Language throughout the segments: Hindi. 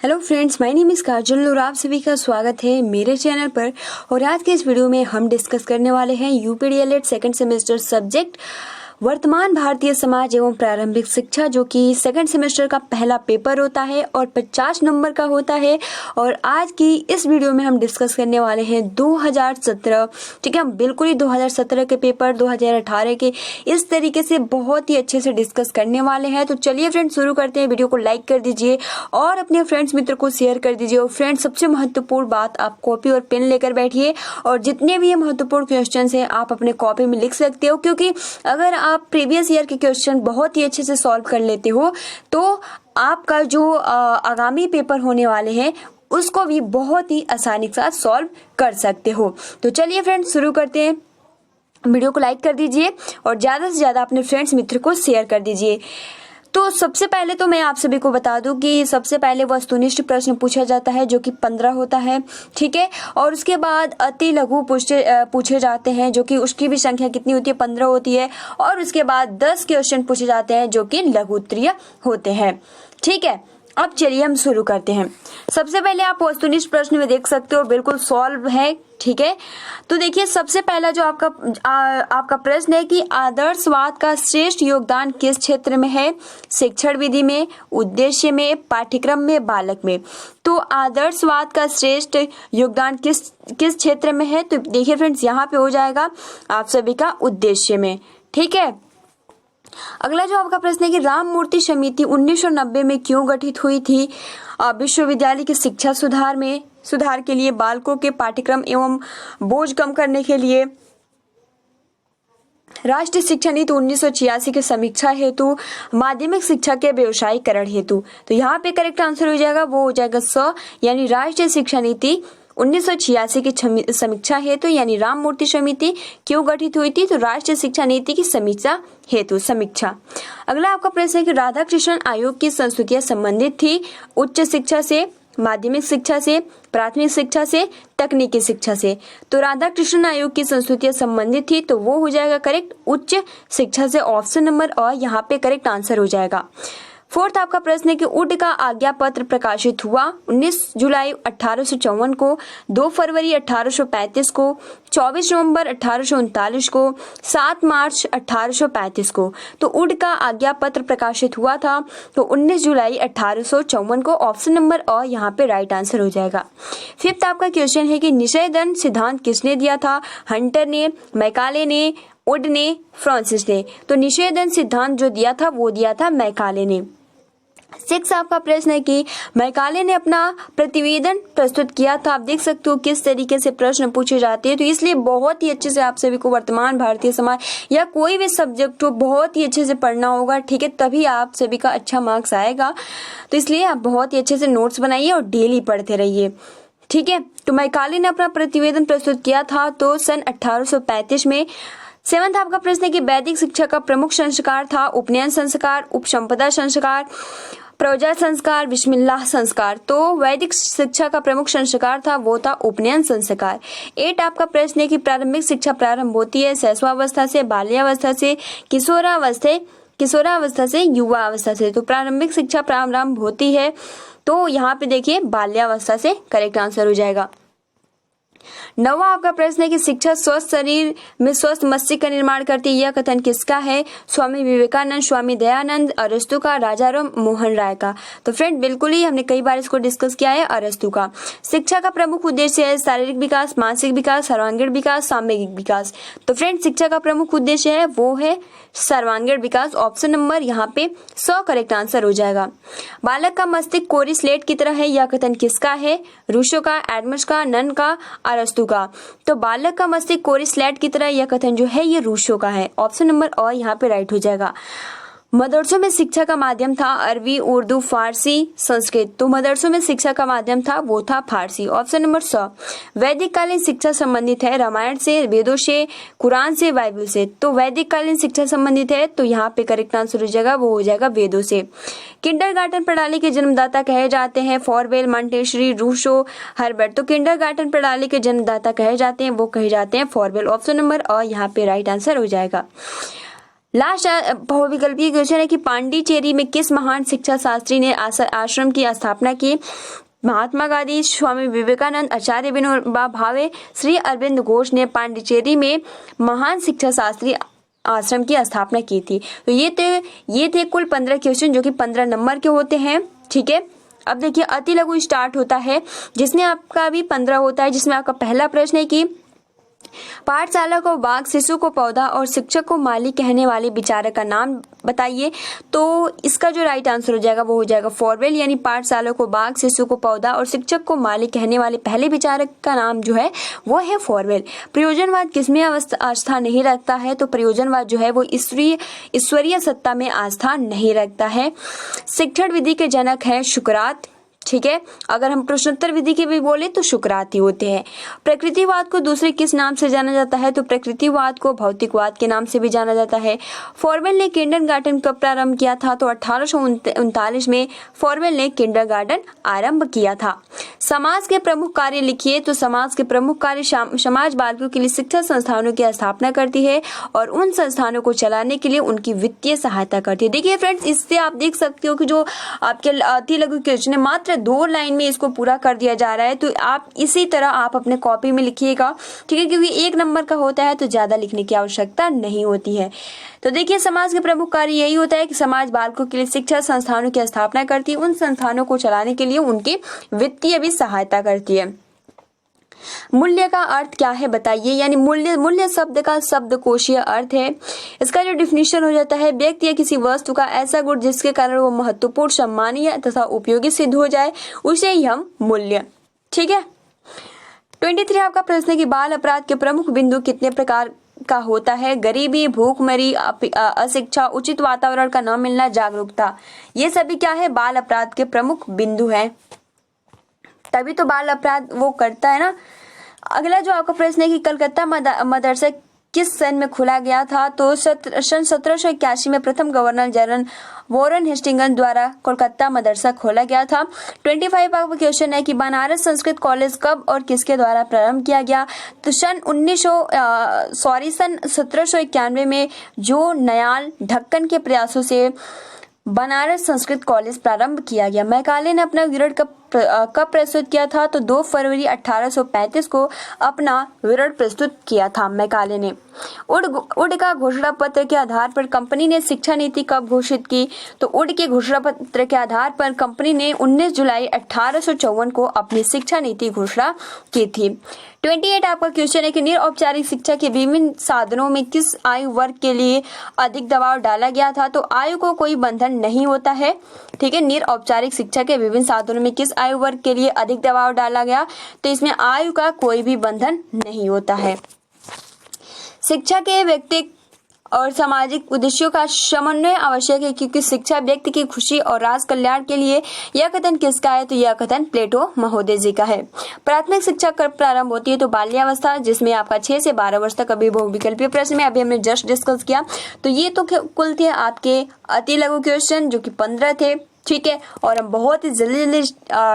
Hello friends, my name is Kajal और आप सभी का स्वागत है मेरे चैनल पर। और आज के इस वीडियो में हम डिस्कस करने वाले हैं यूपीडीएलएड सेकंड सेमेस्टर सब्जेक्ट वर्तमान भारतीय समाज एवं प्रारंभिक शिक्षा, जो कि सेकंड सेमेस्टर का पहला पेपर होता है और 50 नंबर का होता है। और आज की इस वीडियो में हम डिस्कस करने वाले हैं 2017, ठीक है, हम बिल्कुल ही 2017 के पेपर 2018 के इस तरीके से बहुत ही अच्छे से डिस्कस करने वाले हैं। तो चलिए फ्रेंड्स शुरू करते हैं। वीडियो को लाइक कर दीजिए और अपने फ्रेंड्स मित्र को शेयर कर दीजिए। और फ्रेंड्स, सबसे महत्वपूर्ण बात, आप कॉपी और पेन लेकर बैठिए और जितने भी ये महत्वपूर्ण क्वेश्चन हैं आप अपने कॉपी में लिख सकते हो, क्योंकि अगर आप प्रीवियस ईयर के क्वेश्चन बहुत ही अच्छे से सॉल्व कर लेते हो तो आपका जो आगामी पेपर होने वाले हैं उसको भी बहुत ही आसानी के साथ सॉल्व कर सकते हो। तो चलिए फ्रेंड्स शुरू करते हैं। वीडियो को लाइक कर दीजिए और ज्यादा से ज्यादा अपने फ्रेंड्स मित्र को शेयर कर दीजिए। तो सबसे पहले तो मैं आप सभी को बता दूं कि सबसे पहले वस्तुनिष्ठ प्रश्न पूछा जाता है जो कि 15 होता है, ठीक है। और उसके बाद अति लघु पूछे जाते हैं जो कि उसकी भी संख्या कितनी होती है, 15 होती है। और उसके बाद 10 क्वेश्चन पूछे जाते हैं जो कि लघु उत्तरीय होते हैं, ठीक है। अब चलिए हम शुरू करते हैं। सबसे पहले आप वस्तुनिष्ठ प्रश्न में देख सकते हो, बिल्कुल सॉल्व है, ठीक है। तो देखिए सबसे पहला जो आपका प्रश्न है कि आदर्शवाद का श्रेष्ठ योगदान किस क्षेत्र में है? शिक्षण विधि में, उद्देश्य में, पाठ्यक्रम में, बालक में। तो आदर्शवाद का श्रेष्ठ योगदान किस क्षेत्र में है? तो देखिए फ्रेंड्स, यहाँ पे हो जाएगा आप सभी का उद्देश्य में, ठीक है। अगला जो आपका प्रश्न है कि राम मूर्ति समिति 1990 में क्यों गठित हुई थी? विश्वविद्यालय की शिक्षा सुधार के लिए, बालकों के पाठ्यक्रम एवं बोझ कम करने के लिए, राष्ट्रीय शिक्षा नीति 1986 की समीक्षा हेतु, माध्यमिक शिक्षा के व्यवसायीकरण हेतु। तो यहाँ पे करेक्ट आंसर हो जाएगा, वो हो जाएगा स, यानी राष्ट्रीय शिक्षा नीति 1986 की समीक्षा हेतु, यानी राम मूर्ति समिति क्यों गठित हुई थी? तो राष्ट्रीय शिक्षा नीति की समीक्षा हेतु, समीक्षा। अगला आपका प्रश्न है कि राधा कृष्णन आयोग की संस्तुतियां संबंधित थी उच्च शिक्षा से, माध्यमिक शिक्षा से, प्राथमिक शिक्षा से, तकनीकी शिक्षा से। तो राधा कृष्णन आयोग की संस्तुतियां संबंधित थी, तो वो हो जाएगा करेक्ट उच्च शिक्षा से, ऑप्शन नंबर और यहाँ पे करेक्ट आंसर हो जाएगा। फोर्थ आपका प्रश्न है कि उड का आज्ञा पत्र प्रकाशित हुआ 19 जुलाई 1854 को, 2 फरवरी 1835 को, 24 नवंबर 1839 को, 7 मार्च 1835 को। तो उड का आज्ञा पत्र प्रकाशित हुआ था तो 19 जुलाई 1854 को, ऑप्शन नंबर और यहाँ पे राइट आंसर हो जाएगा। फिफ्थ आपका क्वेश्चन है कि निषय दंड सिद्धांत किसने दिया था? हंटर ने, मैकाले ने, उड ने, फ्रांसिस ने। तो निषय दंड सिद्धांत जो दिया था वो दिया था मैकाले ने। 6 आपका प्रश्न है कि मैकाले ने अपना प्रतिवेदन प्रस्तुत किया था। आप देख सकते हो किस तरीके से प्रश्न पूछे जाते हैं, तो इसलिए बहुत ही अच्छे से आप सभी को वर्तमान भारतीय समाज या कोई भी सब्जेक्ट हो बहुत ही अच्छे से पढ़ना होगा, ठीक है, तभी आप सभी का अच्छा मार्क्स आएगा। तो इसलिए आप बहुत ही अच्छे से नोट्स बनाइए और डेली पढ़ते रहिए, ठीक है। तो मैकाले ने अपना प्रतिवेदन प्रस्तुत किया था तो सन 1835 में। 7 आपका प्रश्न है कि वैदिक शिक्षा का प्रमुख संस्कार था उपनयन संस्कार, उपसंपदा संस्कार, प्रौजा संस्कार, बिस्मिल्लाह संस्कार। तो वैदिक शिक्षा का प्रमुख संस्कार था वो था उपनयन संस्कार। 8 आपका प्रश्न है कि प्रारंभिक शिक्षा प्रारंभ होती है शैशवावस्था से, बाल्यावस्था से, किशोरावस्था से, युवा अवस्था से। तो प्रारंभिक शिक्षा प्रारंभ होती है तो यहाँ पे देखिए बाल्यावस्था से करेक्ट आंसर हो जाएगा। 9वां आपका प्रश्न है कि शिक्षा स्वस्थ शरीर में स्वस्थ मस्तिष्क का निर्माण करती है, यह कथन किसका है? स्वामी विवेकानंद, स्वामी दयानंद, अरस्तु का, राजाराम मोहन राय का। तो फ्रेंड बिल्कुल ही हमने कई बार इसको डिस्कस किया है, अरस्तु का। शिक्षा का प्रमुख उद्देश्य है शारीरिक विकास, मानसिक विकास, सर्वांगीण विकास, सामूहिक विकास। तो फ्रेंड शिक्षा का प्रमुख उद्देश्य है वो है सर्वांगीण विकास, ऑप्शन नंबर यहाँ पे 100 करेक्ट आंसर हो जाएगा। बालक का मस्तिष्क कोरी स्लेट की तरह है, यह कथन किसका है? रूसो का, एडम्स का, नन का, अरस्तु का। तो बालक का मस्तिष्क कोरी स्लेट की तरह, यह कथन जो है ये रूसो का है, ऑप्शन नंबर और यहाँ पे राइट हो जाएगा। मदरसों में शिक्षा का माध्यम था अरबी, उर्दू, फारसी, संस्कृत। तो मदरसों में शिक्षा का माध्यम था वो था फारसी, ऑप्शन नंबर 100। वैदिक कालीन शिक्षा संबंधित है रामायण से, वेदों से, कुरान से, बाइबल से। तो वैदिक कालीन शिक्षा संबंधित है तो यहाँ पे करेक्ट आंसर हो जाएगा, वो हो जाएगा वेदों से। किंडरगार्टन प्रणाली के जन्मदाता कहे जाते हैं फॉरवेल, मॉन्टेसरी, रूसो, हर्बर्ट। तो किंडरगार्टन प्रणाली के जन्मदाता कहे जाते हैं वो कहे जाते हैं फॉरवेल, ऑप्शन नंबर और यहाँ पे राइट आंसर हो जाएगा। लास्ट बहुविकल्पीय क्वेश्चन है कि पांडिचेरी में किस महान शिक्षा शास्त्री ने आश्रम की स्थापना की? महात्मा गांधी, स्वामी विवेकानंद, आचार्य विनोबा भावे, श्री अरविंद घोष ने पांडिचेरी में महान शिक्षा शास्त्री आश्रम की स्थापना की थी। तो ये थे कुल 15 क्वेश्चन जो कि 15 नंबर के होते हैं। ठीक है, अब देखिए अति लघु स्टार्ट होता है जिसमें आपका भी 15 होता है, जिसमें आपका पहला प्रश्न है कि पाठशाला को बाग, शिशु को पौधा और शिक्षक को माली कहने वाले विचारक का नाम बताइए। तो इसका जो राइट आंसर हो जाएगा वो हो जाएगा फॉरवेल, यानी पाठशाला को बाग, शिशु को पौधा और शिक्षक को माली कहने वाले पहले विचारक का नाम जो है वो है फॉरवेल। प्रयोजनवाद किसमें आस्था नहीं रखता है? तो प्रयोजनवाद जो है वो ईश्वरीय सत्ता में आस्था नहीं रखता है। शिक्षण विधि के जनक है सुकरात। ठीक है, अगर हम प्रश्नोत्तर विधि के भी बोले तो सुकरात ही होते हैं। प्रकृतिवाद को दूसरे किस नाम से जाना जाता है? तो प्रकृतिवाद को भौतिकवाद के नाम से भी जाना जाता है। फॉरवेल ने किंडरगार्टन कब प्रारंभ किया था? तो 1839 में फॉरवेल ने किंडरगार्टन आरंभ किया था। समाज के प्रमुख कार्य लिखिए। तो समाज के प्रमुख कार्य समाज बालकों के लिए शिक्षा संस्थानों की स्थापना करती है और उन संस्थानों को चलाने के लिए उनकी वित्तीय सहायता करती है। देखिए फ्रेंड्स, इससे आप देख सकते हो कि जो आपके अति लघु क्वेश्चन है मात्र 2 लाइन में इसको पूरा कर दिया जा रहा है। तो आप इसी तरह आप अपने कॉपी में लिखिएगा, ठीक है, क्योंकि 1 नंबर का होता है तो ज्यादा लिखने की आवश्यकता नहीं होती है। तो देखिए समाज के प्रमुख कार्य यही होता है कि समाज बालकों के लिए शिक्षा संस्थानों की स्थापना करती है, उन संस्थानों को चलाने के लिए उनकी वित्तीय भी सहायता करती है। मूल्य का अर्थ क्या है बताइए? यानी मूल्य शब्द का शब्दकोशीय अर्थ है। इसका जो डिफिनीशन हो जाता है, व्यक्ति या किसी वस्तु का ऐसा गुण जिसके कारण वो महत्वपूर्ण, सम्मानीय तथा उपयोगी सिद्ध हो जाए, उसे ही हम मूल्य। ठीक है, 23 आपका प्रश्न है कि बाल अपराध के प्रमुख बिंदु कितने प्रकार का होता है? गरीबी, भूखमरी, अशिक्षा, उचित वातावरण का न मिलना, जागरूकता। ये सभी क्या है? बाल अपराध के प्रमुख बिंदु है, तभी तो बाल अपराध वो करता है ना। अगला जो आपका प्रश्न है कि कलकत्ता मदरसा किस सन में खोला गया था? तो सन 1781 में प्रथम गवर्नर जनरल वॉरेन हेस्टिंग्स द्वारा कोलकाता मदरसा खोला गया था। 25 आपका क्वेश्चन है कि बनारस संस्कृत कॉलेज कब और किसके द्वारा प्रारंभ किया गया? तो सन 1791 में जो नयाल ढक्कन के प्रयासों से बनारस संस्कृत कॉलेज प्रारंभ किया गया। मैकाले ने अपना विवरण कब प्रस्तुत किया था? तो 2 फरवरी 1835 को अपना विवरण प्रस्तुत किया था मैकाले ने। उड का घोषणा पत्र के आधार पर कंपनी ने शिक्षा नीति कब घोषित की? तो उड के घोषणा पत्र के आधार पर कंपनी ने 19 जुलाई 1854 को अपनी शिक्षा नीति घोषणा की थी। 28 आपका क्वेश्चन है कि निरौपचारिक शिक्षा के विभिन्न साधनों में किस आयु वर्ग के लिए अधिक दबाव डाला गया था? तो आयु को कोई बंधन नहीं होता है। ठीक है, निरौपचारिक शिक्षा के विभिन्न साधनों में किस आयु वर्ग के लिए अधिक दबाव डाला गया? तो इसमें आयु का कोई भी बंधन नहीं होता है। शिक्षा के व्यक्तिगत और सामाजिक उद्देश्यों का समन्वय आवश्यक है, क्योंकि शिक्षा व्यक्ति की खुशी और राष्ट्र कल्याण के लिए। यह कथन किसका है? तो यह कथन प्लेटो महोदय जी का है। प्राथमिक शिक्षा कब प्रारंभ होती है? तो बाल्यावस्था, जिसमें आपका 6 से 12 वर्ष तक अभी बहुविकल्पीय प्रश्न में अभी हमने जस्ट डिस्कस किया। तो ये तो कुल थे आपके अति लघु क्वेश्चन जो कि 15 थे। ठीक है, और हम बहुत ही जल्दी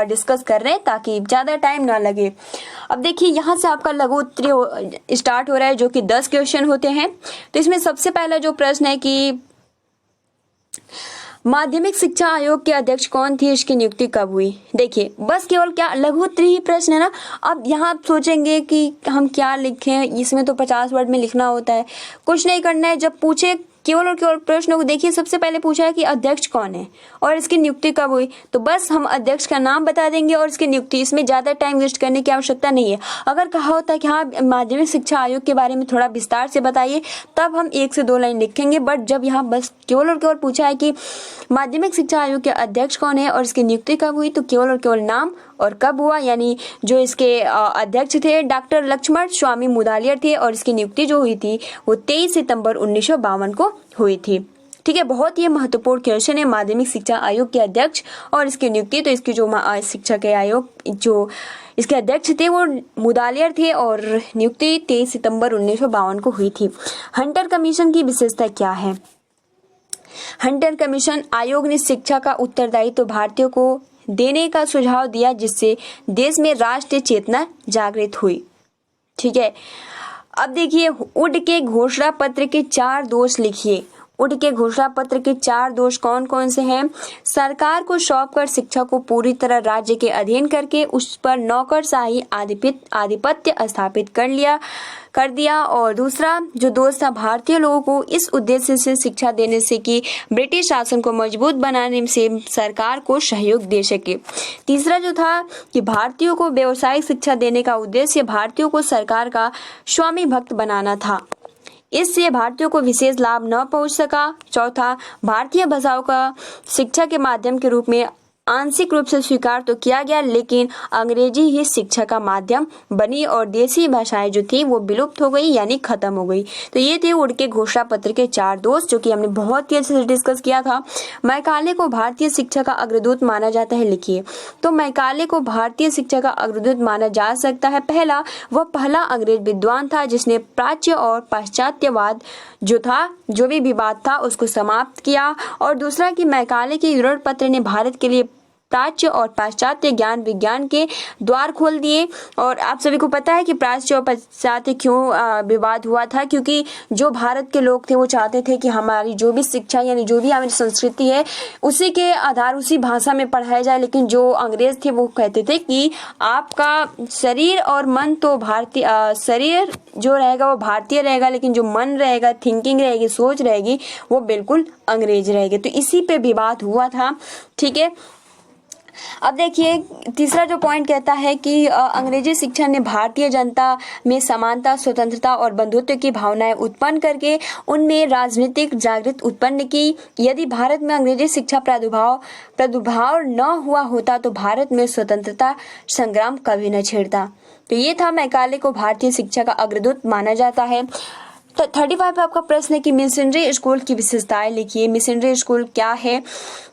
डिस्कस कर रहे हैं ताकि ज्यादा टाइम ना लगे। अब देखिए यहाँ से आपका लघु उत्तरीय स्टार्ट हो रहा है जो कि 10 क्वेश्चन होते हैं। तो इसमें सबसे पहला जो प्रश्न है कि माध्यमिक शिक्षा आयोग के अध्यक्ष कौन थी? इसकी नियुक्ति कब हुई? देखिए बस केवल क्या लघु उत्तरीय प्रश्न है ना। अब यहाँ आप सोचेंगे कि हम क्या लिखें, इसमें तो 50 वर्ड में लिखना होता है। कुछ नहीं करना है, जब पूछे केवल और केवल प्रश्नों को देखिए। सबसे पहले पूछा है कि अध्यक्ष कौन है और इसकी नियुक्ति कब हुई, तो बस हम अध्यक्ष का नाम बता देंगे और इसकी नियुक्ति। इसमें ज्यादा टाइम वेस्ट करने की आवश्यकता नहीं है। अगर कहा होता कि हाँ माध्यमिक शिक्षा आयोग के बारे में थोड़ा विस्तार से बताइए, तब हम 1 से 2 लाइन लिखेंगे। बट जब यहाँ बस केवल और केवल पूछा है कि माध्यमिक शिक्षा आयोग के अध्यक्ष कौन है और इसकी नियुक्ति कब हुई, तो केवल और केवल नाम और कब हुआ, यानी जो इसके अध्यक्ष थे डॉक्टर लक्ष्मण स्वामी मुदालियर थे और इसकी नियुक्ति जो हुई थी वो 23 सितंबर 1952 को हुई थी। ठीक है, बहुत ही महत्वपूर्ण क्वेश्चन है माध्यमिक शिक्षा आयोग के अध्यक्ष और इसकी नियुक्ति। तो इसकी जो शिक्षा के आयोग जो इसके अध्यक्ष थे वो मुदालियर थे और नियुक्ति 23 सितंबर 1952 को हुई थी। हंटर कमीशन की विशेषता क्या है? हंटर कमीशन आयोग ने शिक्षा का उत्तरदायित्व तो भारतीयों को देने का सुझाव दिया, जिससे देश में राष्ट्रीय चेतना जागृत हुई। ठीक है, अब देखिए उड के घोषणा पत्र के 4 दोष लिखिए। उठ के घोषणा पत्र के 4 दोष कौन कौन से हैं? सरकार को सौंपकर शिक्षा को पूरी तरह राज्य के अधीन करके उस पर नौकरशाही आधिपत्य स्थापित कर दिया। और दूसरा जो दोष था, भारतीय लोगों को इस उद्देश्य से शिक्षा देने से कि ब्रिटिश शासन को मजबूत बनाने से सरकार को सहयोग दे सके। तीसरा जो था कि भारतीयों को व्यावसायिक शिक्षा देने का उद्देश्य भारतीयों को सरकार का स्वामी भक्त बनाना था, इससे भारतीयों को विशेष लाभ न पहुंच सका। चौथा, भारतीय भाषाओं का शिक्षा के माध्यम के रूप में आंशिक रूप से स्वीकार तो किया गया, लेकिन अंग्रेजी ही शिक्षा का माध्यम बनी और देसी भाषाएं जो थी वो विलुप्त हो गई, यानी खत्म हो गई। तो ये थे उड़के घोषणा पत्र के 4 दोष, जो कि हमने बहुत ही अच्छे से डिस्कस किया था। मैकाले को भारतीय शिक्षा का अग्रदूत माना जाता है, लिखिए। तो मैकाले को भारतीय शिक्षा का अग्रदूत माना जा सकता है। पहला, वह पहला अंग्रेज विद्वान था जिसने प्राच्य और पाश्चात्यवाद जो भी विवाद था उसको समाप्त किया। और दूसरा कि मैकाले के यूरोप पत्र ने भारत के लिए प्राच्य और पाश्चात्य ज्ञान विज्ञान के द्वार खोल दिए। और आप सभी को पता है कि प्राच्य और पाश्चात्य क्यों विवाद हुआ था, क्योंकि जो भारत के लोग थे वो चाहते थे कि हमारी जो भी शिक्षा यानी जो भी हमारी संस्कृति है उसी के आधार उसी भाषा में पढ़ाया जाए, लेकिन जो अंग्रेज थे वो कहते थे कि आपका शरीर और मन तो भारतीय, शरीर जो रहेगा वो भारतीय रहेगा, लेकिन जो मन रहेगा, थिंकिंग रहेगी, सोच रहेगी, वो बिल्कुल अंग्रेज रहेगी। तो इसी पे विवाद हुआ था, ठीक है। अब देखिए तीसरा जो पॉइंट कहता है कि अंग्रेजी शिक्षा ने भारतीय जनता में समानता, स्वतंत्रता और बंधुत्व की भावनाएं उत्पन्न करके उनमें राजनीतिक जागृति उत्पन्न की। यदि भारत में अंग्रेजी शिक्षा प्रादुर्भाव न हुआ होता तो भारत में स्वतंत्रता संग्राम कभी न छिड़ता। तो ये था मैकाले को भारतीय शिक्षा का अग्रदूत माना जाता है। तो 35 आपका प्रश्न है कि मिशनरी स्कूल की विशेषताएं लिखिए। मिशनरी स्कूल क्या है?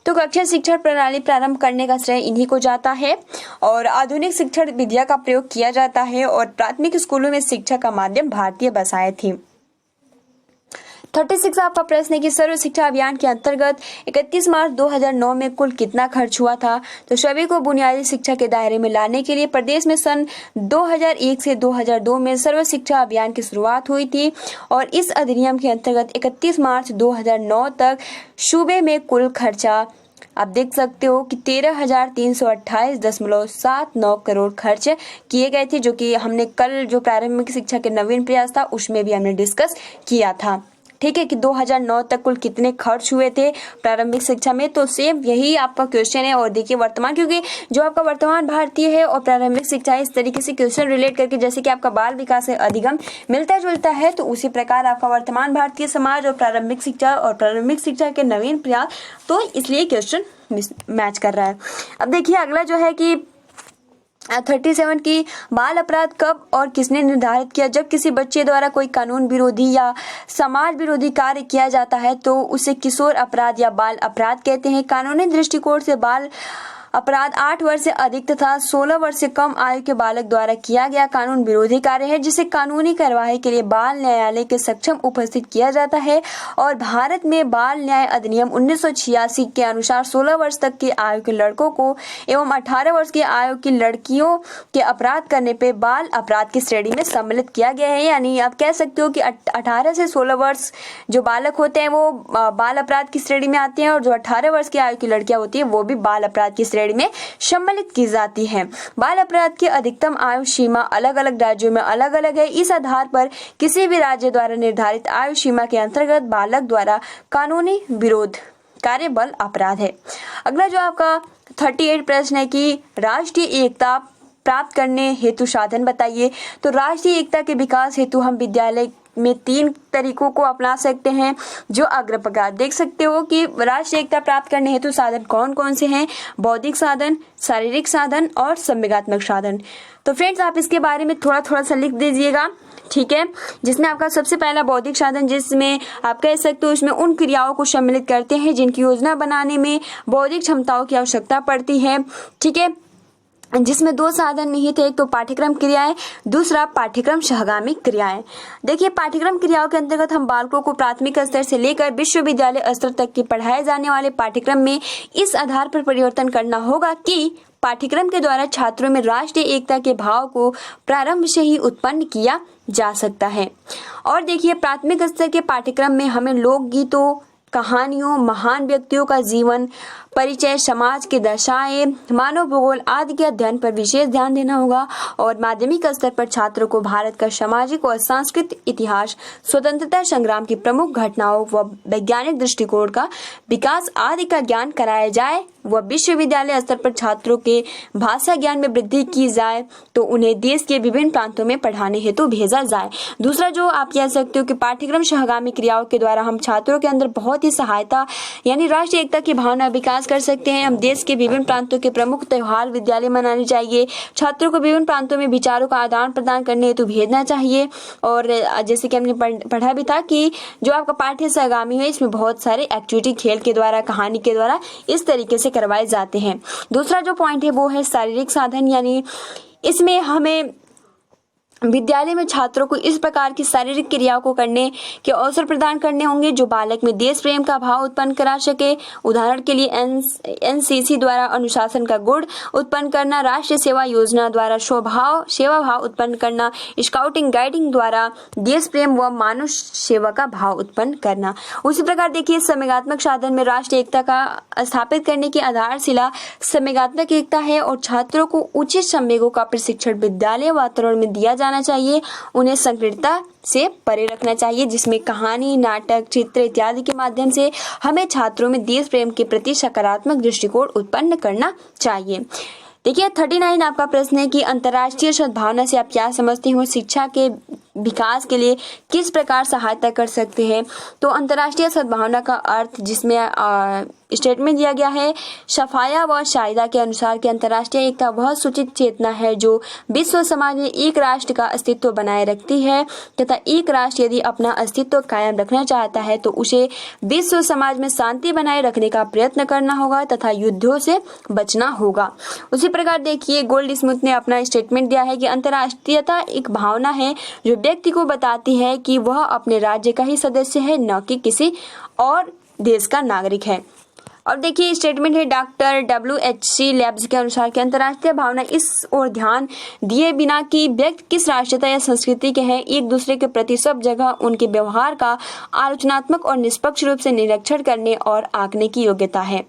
तो कक्षा शिक्षण प्रणाली प्रारंभ करने का श्रेय इन्हीं को जाता है और आधुनिक शिक्षण विद्या का प्रयोग किया जाता है और प्राथमिक स्कूलों में शिक्षा का माध्यम भारतीय भाषाएं थी। 36 आपका प्रश्न है कि सर्व शिक्षा अभियान के अंतर्गत 31 मार्च 2009 में कुल कितना खर्च हुआ था? तो सभी को बुनियादी शिक्षा के दायरे में लाने के लिए प्रदेश में सन 2001 से 2002 में सर्व शिक्षा अभियान की शुरुआत हुई थी और इस अधिनियम के अंतर्गत 31 मार्च 2009 तक सूबे में कुल खर्चा आप देख सकते हो कि 13,328.79 करोड़ खर्च किए गए थे, जो कि हमने कल जो प्रारंभिक शिक्षा के नवीन प्रयास था उसमें भी हमने डिस्कस किया था। ठीक है कि 2009 तक कुल कितने खर्च हुए थे प्रारंभिक शिक्षा में। तो सेम यही आपका क्वेश्चन है। और देखिए वर्तमान, क्योंकि जो आपका वर्तमान भारतीय है और प्रारंभिक शिक्षा है, इस तरीके से क्वेश्चन रिलेट करके जैसे कि आपका बाल विकास है अधिगम मिलता जुलता है, तो उसी प्रकार आपका वर्तमान भारतीय समाज और प्रारंभिक शिक्षा के नवीन प्रयास, तो इसलिए क्वेश्चन मैच कर रहा है। अब देखिए अगला जो है कि 37 की बाल अपराध कब और किसने निर्धारित किया? जब किसी बच्चे द्वारा कोई कानून विरोधी या समाज विरोधी कार्य किया जाता है तो उसे किशोर अपराध या बाल अपराध कहते हैं। कानूनी दृष्टिकोण से बाल अपराध 8 वर्ष से अधिक तथा 16 वर्ष से कम आयु के बालक द्वारा किया गया कानून विरोधी कार्य है, जिसे कानूनी कार्यवाही के लिए बाल न्यायालय के सक्षम उपस्थित किया जाता है। और भारत में बाल न्याय अधिनियम 1986 के अनुसार 16 वर्ष तक की आयु के लड़कों को एवं 18 वर्ष की आयु की लड़कियों के अपराध करने पे बाल अपराध की श्रेणी में सम्मिलित किया गया है। यानी आप कह सकते हो कि 18 से 16 वर्ष जो बालक होते हैं वो बाल अपराध की श्रेणी में आते हैं और जो 18 वर्ष की आयु की लड़कियां होती है वो भी बाल अपराध की में सम्मिलित की जाती है। बाल अपराध की अधिकतम आयु सीमा अलग अलग राज्यों में अलग अलग है। इस आधार पर किसी भी राज्य द्वारा निर्धारित आयु सीमा के अंतर्गत बालक द्वारा कानूनी विरोध कार्य बाल अपराध है। अगला जो आपका 38 प्रश्न है कि राष्ट्रीय एकता प्राप्त करने हेतु साधन बताइए। तो राष्ट्रीय एकता के विकास हेतु हम विद्यालय में 3 तरीकों को अपना सकते हैं, जो अग्र प्रकार देख सकते हो कि राष्ट्रीय एकता प्राप्त करने हेतु साधन कौन कौन से हैं? बौद्धिक साधन, शारीरिक साधन और संवेगात्मक साधन। तो फ्रेंड्स आप इसके बारे में थोड़ा सा लिख दीजिएगा, ठीक है। जिसमें आपका सबसे पहला बौद्धिक साधन, जिसमें आप कह सकते हो उसमें उन क्रियाओं को सम्मिलित करते हैं जिनकी योजना बनाने में बौद्धिक क्षमताओं की आवश्यकता पड़ती है, ठीक है। जिसमें 2 साधन निहित है, एक तो पाठ्यक्रम क्रियाएं, दूसरा पाठ्यक्रम सहगामी क्रियाएं। देखिए पाठ्यक्रम क्रियाओं के अंतर्गत हम बालकों को प्राथमिक स्तर से लेकर विश्वविद्यालय स्तर तक की पढ़ाए जाने वाले पाठ्यक्रम में इस आधार पर परिवर्तन करना होगा कि पाठ्यक्रम के द्वारा छात्रों में राष्ट्रीय एकता के भाव को प्रारंभ से ही उत्पन्न किया जा सकता है। और देखिए प्राथमिक स्तर के पाठ्यक्रम में हमें लोकगीतों, कहानियों, महान व्यक्तियों का जीवन परिचय, समाज की दशाएं, मानव भूगोल आदि के अध्ययन पर विशेष ध्यान देना होगा। और माध्यमिक स्तर पर छात्रों को भारत का सामाजिक और सांस्कृतिक इतिहास, स्वतंत्रता संग्राम की प्रमुख घटनाओं व वैज्ञानिक दृष्टिकोण का विकास आदि का ज्ञान कराया जाए। व विश्वविद्यालय स्तर पर छात्रों के भाषा ज्ञान में वृद्धि की जाए तो उन्हें देश के विभिन्न प्रांतों में पढ़ाने हेतु भेजा जाए। दूसरा जो आप कह सकते हो कि पाठ्यक्रम सहगामी क्रियाओं के द्वारा हम छात्रों के अंदर बहुत ही सहायता यानी राष्ट्रीय एकता की भावना विकास कर सकते हैं। हम देश के विभिन्न प्रांतों के प्रमुख त्योहार विद्यालय मनाने चाहिए। छात्रों को विभिन्न प्रांतों में विचारों का आदान प्रदान करने हेतु भेजना चाहिए। और जैसे कि हमने पढ़ा भी था कि जो आपका पाठ्य सहगामी है इसमें बहुत सारे एक्टिविटी खेल के द्वारा, कहानी के द्वारा इस तरीके से करवाए जाते हैं। दूसरा जो पॉइंट है वो है शारीरिक साधन, यानी इसमें हमें विद्यालय में छात्रों को इस प्रकार की शारीरिक क्रियाओं को करने के अवसर प्रदान करने होंगे जो बालक में देश प्रेम का भाव उत्पन्न करा सके। उदाहरण के लिए एनसीसी द्वारा अनुशासन का गुण उत्पन्न करना, राष्ट्रीय सेवा योजना द्वारा सेवा भाव उत्पन्न करना, स्काउटिंग गाइडिंग द्वारा देश प्रेम व मानव सेवा का भाव उत्पन्न करना। उसी प्रकार देखिए संवेगात्मक साधन में राष्ट्रीय एकता का स्थापित करने की आधारशिला संवेगात्मक एकता है और छात्रों को उचित संवेगों का प्रशिक्षण विद्यालय वातावरण में दिया जाना चाहिए। उन्हें संकीर्णता से परे रखना चाहिए जिसमें कहानी, नाटक, चित्र इत्यादि के माध्यम से हमें छात्रों में देश प्रेम के प्रति सकारात्मक दृष्टिकोण उत्पन्न करना चाहिए। देखिए 39 आपका प्रश्न है कि अंतर्राष्ट्रीय सद्भावना से आप क्या समझते हो, शिक्षा के विकास के लिए किस प्रकार सहायता कर सकते हैं। तो अंतर्राष्ट्रीय सद्भावना का अर्थ जिसमें स्टेटमेंट दिया गया है सफाया व शाहिदा के अनुसार कि अंतर्राष्ट्रीय एकता वह सूचित चेतना है जो विश्व समाज में एक राष्ट्र का अस्तित्व बनाए रखती है तथा एक राष्ट्र यदि अपना अस्तित्व कायम रखना चाहता है तो उसे विश्व समाज में शांति बनाए रखने का प्रयत्न करना होगा तथा युद्धों से बचना होगा। उसी प्रकार देखिए गोल्ड स्मिथ ने अपना स्टेटमेंट दिया है कि अंतर्राष्ट्रीयता एक भावना है जो व्यक्ति को बताती है कि वह अपने राज्य का ही सदस्य है न कि किसी और देश का नागरिक है। और देखिए स्टेटमेंट है डॉक्टर WHC लैब्स के अनुसार कि अंतर्राष्ट्रीय भावना इस ओर ध्यान दिए बिना कि व्यक्ति किस राष्ट्रीयता या संस्कृति के हैं, एक दूसरे के प्रति सब जगह उनके व्यवहार का आलोचनात्मक और निष्पक्ष रूप से निरीक्षण करने और आंकने की योग्यता है।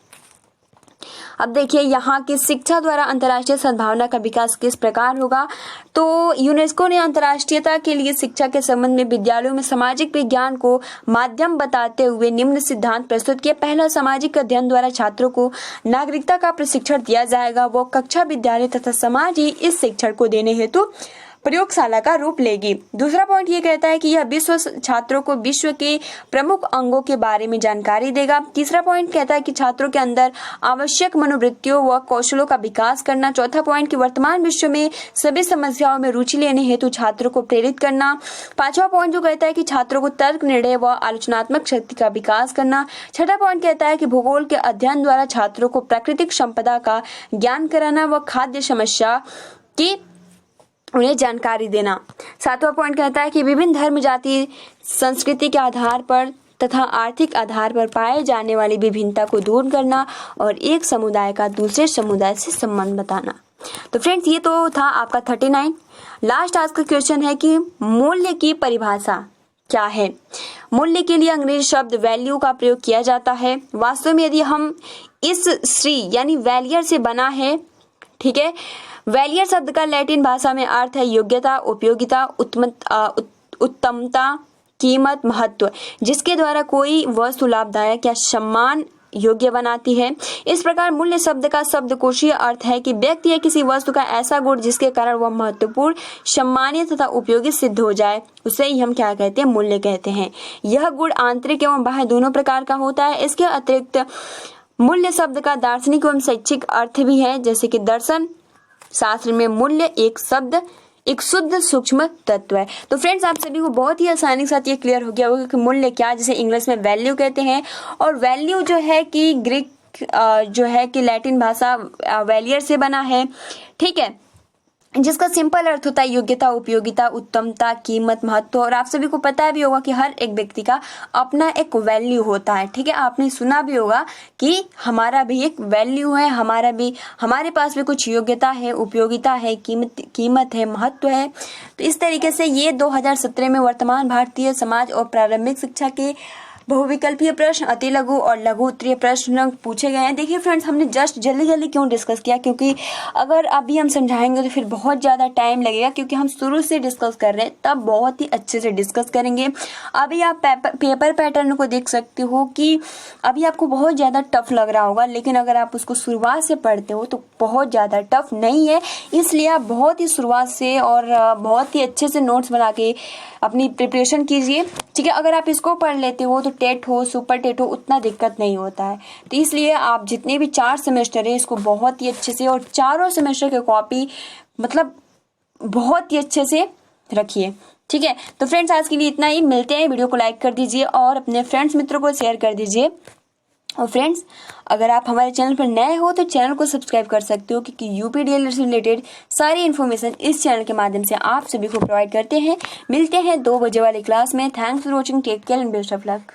अब देखिए यहाँ की शिक्षा द्वारा अंतर्राष्ट्रीय सद्भावना का विकास किस प्रकार होगा। तो यूनेस्को ने अंतर्राष्ट्रीयता के लिए शिक्षा के संबंध में विद्यालयों में सामाजिक विज्ञान को माध्यम बताते हुए निम्न सिद्धांत प्रस्तुत किए। पहला, सामाजिक अध्ययन द्वारा छात्रों को नागरिकता का प्रशिक्षण दिया जाएगा। वो कक्षा, विद्यालय तथा समाज ही इस शिक्षण को देने हेतु प्रयोगशाला का रूप लेगी। दूसरा पॉइंट ये कहता है कि यह विश्व छात्रों को विश्व के प्रमुख अंगों के बारे में जानकारी देगा। तीसरा पॉइंट कहता है कि छात्रों के अंदर आवश्यक मनोवृत्तियों व कौशलों का विकास करना। चौथा पॉइंट कि वर्तमान विश्व में सभी समस्याओं में रुचि लेने हेतु छात्रों को प्रेरित करना। पांचवा पॉइंट जो कहता है कि छात्रों को तर्क, निर्णय व आलोचनात्मक शक्ति का विकास करना। छठा पॉइंट कहता है कि भूगोल के अध्ययन द्वारा छात्रों को प्राकृतिक संपदा का ज्ञान कराना व खाद्य समस्या की उन्हें जानकारी देना। सातवां पॉइंट कहता है कि विभिन्न धर्म, जाति, संस्कृति के आधार पर तथा आर्थिक आधार पर पाए जाने वाली विभिन्नता को दूर करना और एक समुदाय का दूसरे समुदाय से संबंध बताना। तो फ्रेंड्स ये तो था आपका 39। लास्ट आज का क्वेश्चन है कि मूल्य की परिभाषा क्या है। मूल्य के लिए अंग्रेजी शब्द वैल्यू का प्रयोग किया जाता है। वास्तव में यदि हम इस श्री यानी वैल्यर से बना है, ठीक है। वैल्यर शब्द का लैटिन भाषा में अर्थ है योग्यता, उपयोगिता, उत्तमता, कीमत, महत्व, जिसके द्वारा कोई वस्तु लाभदायक या सम्मान योग्य बनाती है। इस प्रकार मूल्य शब्द का शब्दकोशीय अर्थ है कि व्यक्ति या किसी वस्तु का ऐसा गुण जिसके कारण वह महत्वपूर्ण, सम्मानीय तथा उपयोगी सिद्ध हो जाए, उसे ही हम क्या कहते हैं, मूल्य कहते हैं। यह गुण आंतरिक एवं बाह्य दोनों प्रकार का होता है। इसके अतिरिक्त मूल्य शब्द का दार्शनिक एवं शैक्षिक अर्थ भी है। जैसे कि दर्शन शास्त्र में मूल्य एक शुद्ध सूक्ष्म तत्व है। तो फ्रेंड्स आप सभी को बहुत ही आसानी के साथ ये क्लियर हो गया होगा कि मूल्य क्या, जिसे इंग्लिश में वैल्यू कहते हैं। और वैल्यू जो है कि ग्रीक जो है कि लैटिन भाषा वैलियर से बना है, ठीक है, जिसका सिंपल अर्थ होता है योग्यता, उपयोगिता, उत्तमता, कीमत, महत्व। और आप सभी को पता भी होगा कि हर एक व्यक्ति का अपना एक वैल्यू होता है, ठीक है। आपने सुना भी होगा कि हमारा भी एक वैल्यू है, हमारे पास भी कुछ योग्यता है, उपयोगिता है, कीमत है, महत्व है। तो इस तरीके से ये 2017 में वर्तमान भारतीय समाज और प्रारंभिक शिक्षा के बहुविकल्पीय प्रश्न, अति लघु और लघु उत्तरीय प्रश्न पूछे गए हैं। देखिए फ्रेंड्स, हमने जस्ट जल्दी क्यों डिस्कस किया, क्योंकि अगर अभी हम समझाएंगे तो फिर बहुत ज़्यादा टाइम लगेगा, क्योंकि हम शुरू से डिस्कस कर रहे हैं, तब बहुत ही अच्छे से डिस्कस करेंगे। अभी आप पेपर पैटर्न को देख सकते हो कि अभी आपको बहुत ज़्यादा टफ लग रहा होगा, लेकिन अगर आप उसको शुरुआत से पढ़ते हो तो बहुत ज़्यादा टफ नहीं है। इसलिए आप बहुत ही शुरुआत से और बहुत ही अच्छे से नोट्स बना के अपनी प्रिपरेशन कीजिए, ठीक है। अगर आप इसको पढ़ लेते हो तो टेट हो, सुपर टेट हो, उतना दिक्कत नहीं होता है। तो इसलिए आप जितने भी 4 सेमेस्टर है इसको बहुत ही अच्छे से, और चारों सेमेस्टर की कॉपी मतलब बहुत ही अच्छे से रखिए, ठीक है। तो फ्रेंड्स, आज के लिए इतना ही। मिलते हैं, वीडियो को लाइक कर दीजिए और अपने फ्रेंड्स मित्रों को शेयर कर दीजिए। और फ्रेंड्स, अगर आप हमारे चैनल पर नए हो तो चैनल को सब्सक्राइब कर सकते हो, क्योंकि यूपीडीएलएड से रिलेटेड सारी इन्फॉर्मेशन इस चैनल के माध्यम से आप सभी को प्रोवाइड करते हैं। मिलते हैं 2 बजे वाली क्लास में। Thanks for watching, take care and best of luck.